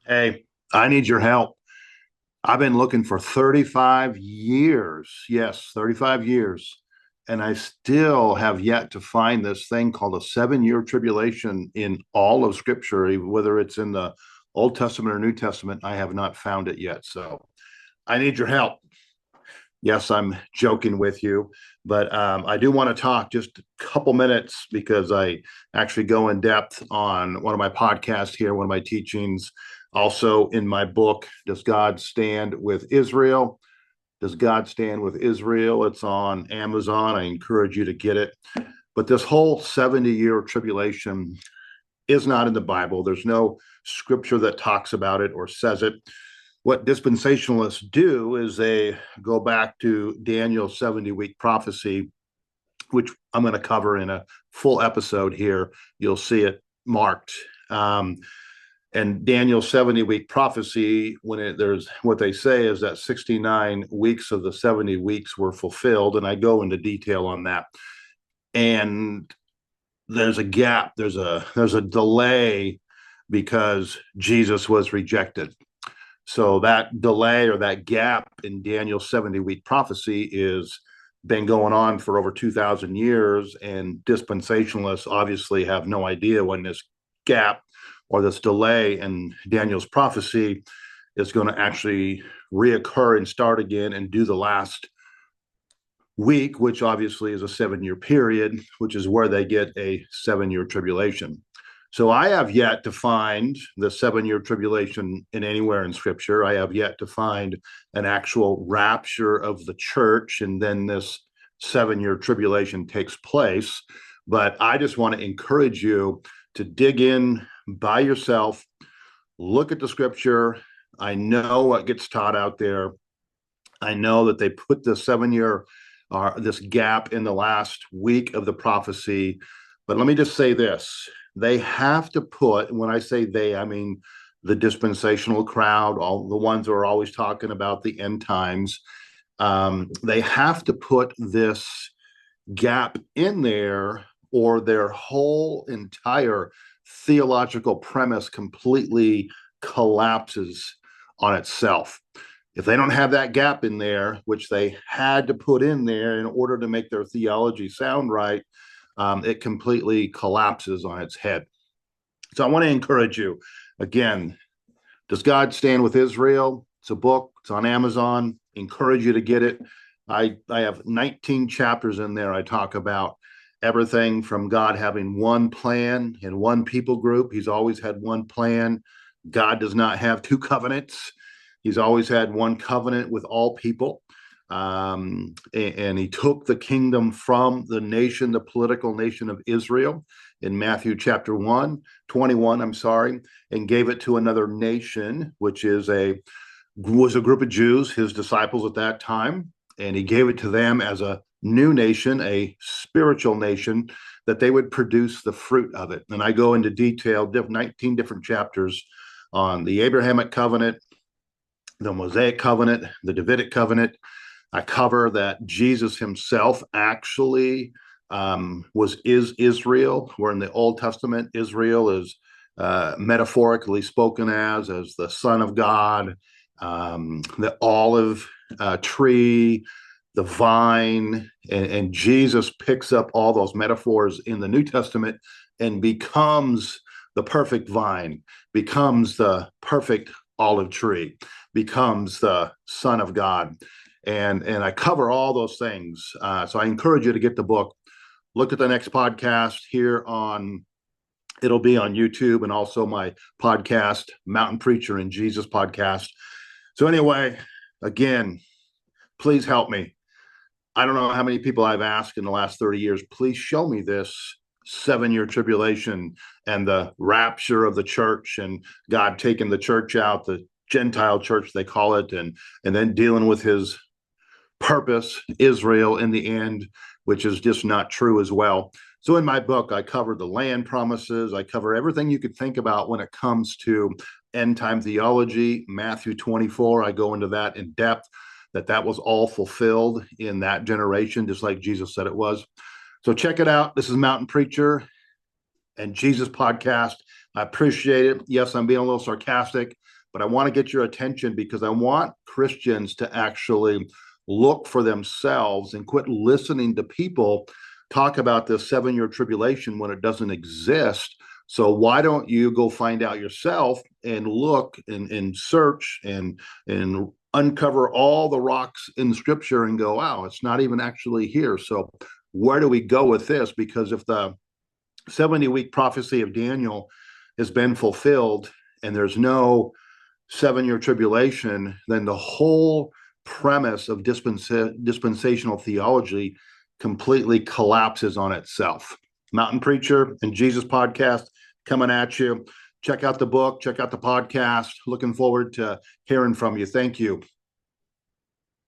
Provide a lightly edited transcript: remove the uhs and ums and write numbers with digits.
Hey, I need your help. I've been looking for 35 years. Yes, 35 years. And I still have yet to find this thing called a 7 year tribulation in all of Scripture, whether it's in the Old Testament or New Testament. I have not found it yet. So I need your help. Yes, I'm joking with you, but I do want to talk just a couple minutes because I actually go in depth on one of my podcasts here, one of my teachings. Also, in my book, Does God Stand with Israel? Does God Stand with Israel? It's on Amazon. I encourage you to get it. But this whole 70-year tribulation is not in the Bible. There's no scripture that talks about it or says it. What dispensationalists do is they go back to Daniel's 70-week prophecy, which I'm going to cover in a full episode here. You'll see it marked. And Daniel's 70-week prophecy, there's what they say is that 69 weeks of the 70 weeks were fulfilled, and I go into detail on that. And there's a gap, there's a delay because Jesus was rejected. So that delay or that gap in Daniel's 70-week prophecy is been going on for over 2,000 years, and dispensationalists obviously have no idea when this gap or this delay in Daniel's prophecy is going to actually reoccur and start again and do the last week, which obviously is a 7 year period, which is where they get a 7 year tribulation. So I have yet to find the 7 year tribulation in anywhere in Scripture. I have yet to find an actual rapture of the church, and then this 7 year tribulation takes place. But I just want to encourage you to dig in by yourself, look at the Scripture. I know what gets taught out there. I know that they put the 7 year this gap in the last week of the prophecy. But let me just say this. They have to put, when I say they, I mean the dispensational crowd, all the ones who are always talking about the end times. They have to put this gap in there, or their whole entire theological premise completely collapses on itself. If they don't have that gap in there, which they had to put in there in order to make their theology sound right, it completely collapses on its head. So I want to encourage you again. Does God Stand with Israel? It's a book. It's on Amazon. Encourage you to get it. I have 19 chapters in there. I talk about everything from God having one plan and one people group. He's always had one plan. God does not have two covenants. He's always had one covenant with all people. And he took the kingdom from the nation, the political nation of Israel in Matthew chapter 21, and gave it to another nation, which was a group of Jews, his disciples at that time. And he gave it to them as a new nation, a spiritual nation, that they would produce the fruit of it. And I go into detail, 19 different chapters on the Abrahamic covenant, the Mosaic covenant, the Davidic covenant. I cover that Jesus himself actually is Israel, where in the Old Testament, Israel is metaphorically spoken as the Son of God, the olive tree, the vine, and Jesus picks up all those metaphors in the New Testament and becomes the perfect vine, becomes the perfect olive tree, becomes the Son of God. And I cover all those things. So I encourage you to get the book. Look at the next podcast here it'll be on YouTube, and also my podcast, Mountain Preacher and Jesus podcast. So anyway, again, please help me. I don't know how many people I've asked in the last 30 years, please show me this 7 year tribulation and the rapture of the church and God taking the church out, the Gentile church, they call it, and then dealing with his purpose, Israel, in the end, which is just not true as well. So in my book, I cover the land promises. I cover everything you could think about when it comes to end time theology. Matthew 24, I go into that in depth, that was all fulfilled in that generation, just like Jesus said it was. So check it out. This is Mountain Preacher and Jesus podcast. I appreciate it. Yes, I'm being a little sarcastic, but I want to get your attention because I want Christians to actually look for themselves and quit listening to people talk about this 7-year tribulation when it doesn't exist. So why don't you go find out yourself and look and search and uncover all the rocks in scripture and go, wow, it's not even actually here. So where do we go with this? Because if the 70-week prophecy of Daniel has been fulfilled and there's no 7-year tribulation, then the whole premise of dispensational theology completely collapses on itself. Mountain Preacher and Jesus Podcast coming at you. Check out the book, check out the podcast. Looking forward to hearing from you. Thank you.